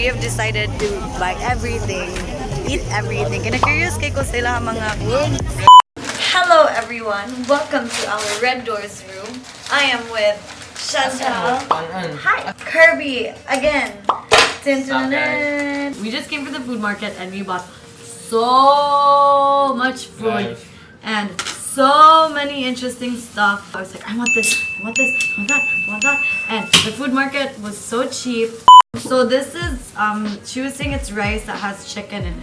have decided to buy everything, eat everything. Kina-curious kay ko sila mga food. Hello everyone! Welcome to our Red Doors room. I am with Chantal. Hi! Kirby again. We just came from the food market and we bought so much food and so many interesting stuff. I was like, I want this, I want this, I want that, I want that. And the food market was so cheap. So this is, she was saying it's rice that has chicken in it.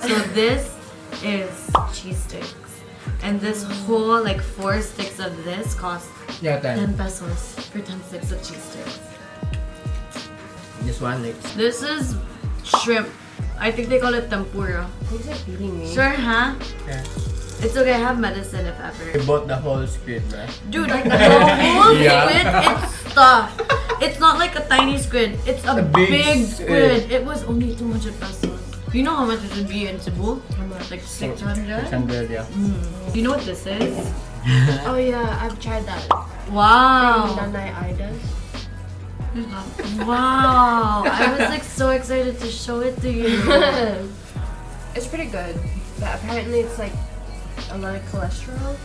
So this is cheese sticks. And this whole, like 4 sticks of this cost 10 pesos for 10 sticks of cheese sticks. This one, like... This is shrimp. I think they call it tempura. Things are beating me. Sure, huh? Yeah. It's okay, I have medicine if ever. We bought the whole squid, right? Dude, like the whole Yeah. squid, it's stuffed. It's not like a tiny squid. It's a big squid. It was only 200 pesos. You know how much it would be in Cebu? Like 600? 600, yeah. You know what this is? Oh yeah, I've tried that. Wow. Nanay Ida's. Wow. I was like so excited to show it to you. It's pretty good, but apparently it's like a lot of cholesterol.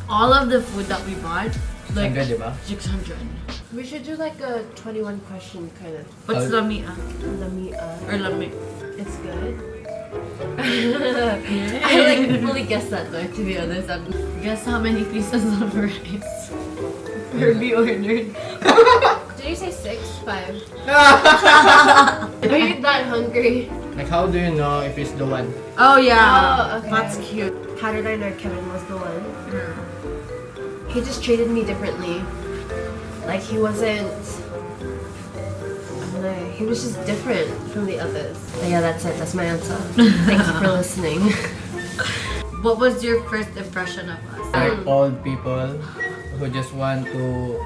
All of the food that we bought, like 600. We should do like a 21 question kind of. What's lamia? Or lami? It's good. I like fully guessed that though, to be honest. Guess how many pieces of rice Herbie ordered? Did you say 6? 5? Are you that hungry? Like, how do you know if it's the one? Oh yeah, Oh, okay. that's cute. How did I know Kevin was the one? He just treated me differently. Like he wasn't... I don't know. He was just different from the others. But yeah, that's it. That's my answer. Thank you for listening. What was your first impression of us? Like old people who just want to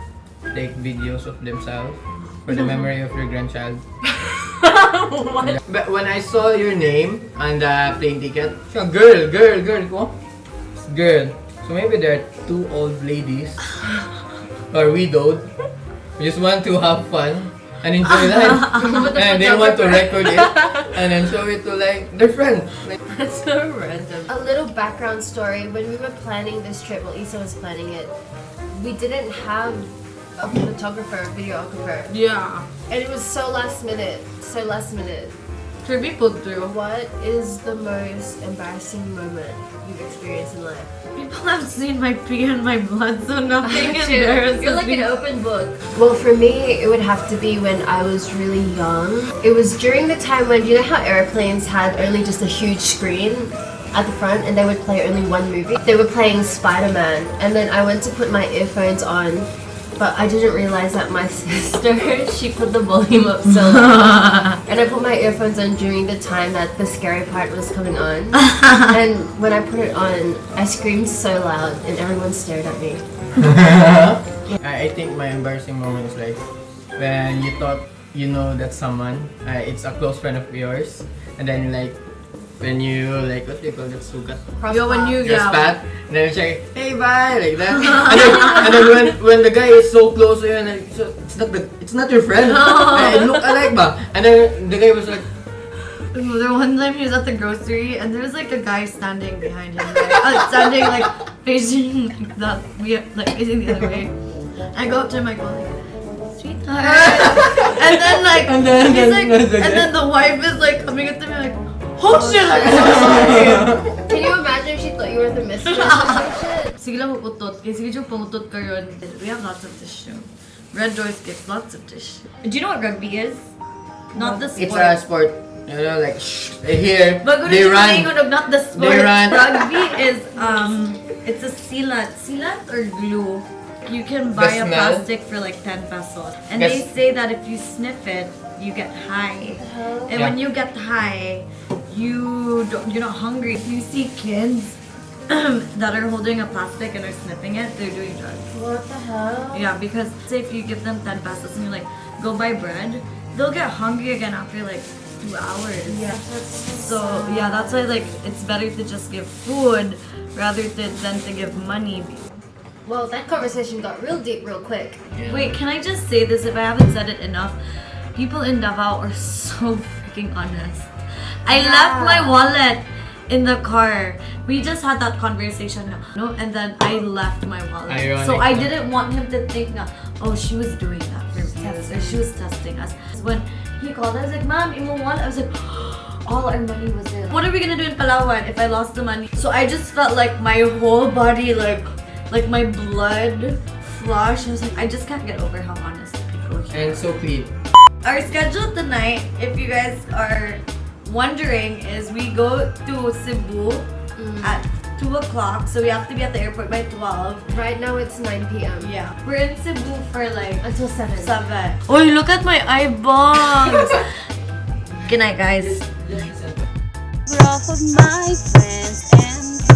take videos of themselves for the memory of your grandchild. What? But when I saw your name on the plane ticket, girl. So maybe there are 2 old ladies or widowed who just want to have fun and enjoy life. And they want to record it and then show it to like their friends. Like, That's so random. A little background story. When we were planning this trip, well, Issa was planning it, we didn't have a photographer, videographer. Yeah. And it was so last minute. So last minute. Kirby pulled through. What is the most embarrassing moment you've experienced in life? People have seen my pee and my blood, so nothing embarrasses You're like me. an open book. Well, for me, it would have to be when I was really young. It was during the time when, you know how airplanes had only just a huge screen at the front and they would play only one movie? They were playing Spider-Man, and then I went to put my earphones on, but I didn't realize that my sister, she put the volume up so loud. And I put my earphones on during the time that the scary part was coming on. And when I put it on, I screamed so loud and everyone stared at me. I think my embarrassing moment is like when you thought you know that someone, it's a close friend of yours, and then like when you like, what do you call that, sugat? Yo, when you Just pat, and then it's like, hey bye, like that. and then when the guy is so close to you, and like, so it's not your friend. It look alike ba? And then the guy was like, The one time he was at the grocery and there was like a guy standing behind him, like, standing like facing like that, like facing the other way. I go up to him, I go like, sweetheart, and then like, and then the wife is like coming up to me like, oh shit, I'm so sorry. Can you imagine if she thought you were the mistress or some shit? Sige lang maputot, kasi sige yung pangutot ka yun. We have lots of tissue. Red Doors gets lots of tissue. Do you know what rugby is? Not the sport. it's a sport. You know, like here But they run. Not the sport. They run. Rugby is it's a silat or glue. You can buy a smell? plastic for like 10 pesos, and they say that if you sniff it, you get high. And when you get high, you're not hungry. If you see kids that are holding a plastic and are sniffing it, they're doing drugs. What the hell? Yeah, because say if you give them 10 pesos and you like go buy bread, they'll get hungry again after like 2 hours. Yeah. So yeah, that's why like it's better to just give food rather than to give money. Well, that conversation got real deep real quick. Yeah. Wait, can I just say this if I haven't said it enough? People in Davao are so freaking honest. I left my wallet in the car. We just had that conversation, no? And then I left my wallet. Ironic, so I no? didn't want him to think na, oh, she was doing that for me. Or she was testing us. When he called, I was like, ma'am, imo wallet. I was like, all our money was there. What are we gonna do in Palawan if I lost the money? So I just felt like my whole body, like my blood flush. I was like, I just can't get over how honest people here. And so clean. Our schedule tonight, if you guys are wondering, is we go to Cebu at 2 o'clock. So we have to be at the airport by 12. Right now it's 9 p.m. Yeah. We're in Cebu for like Until 7. 7. Oh, look at my eye bags. Good night, guys. Off of my friends and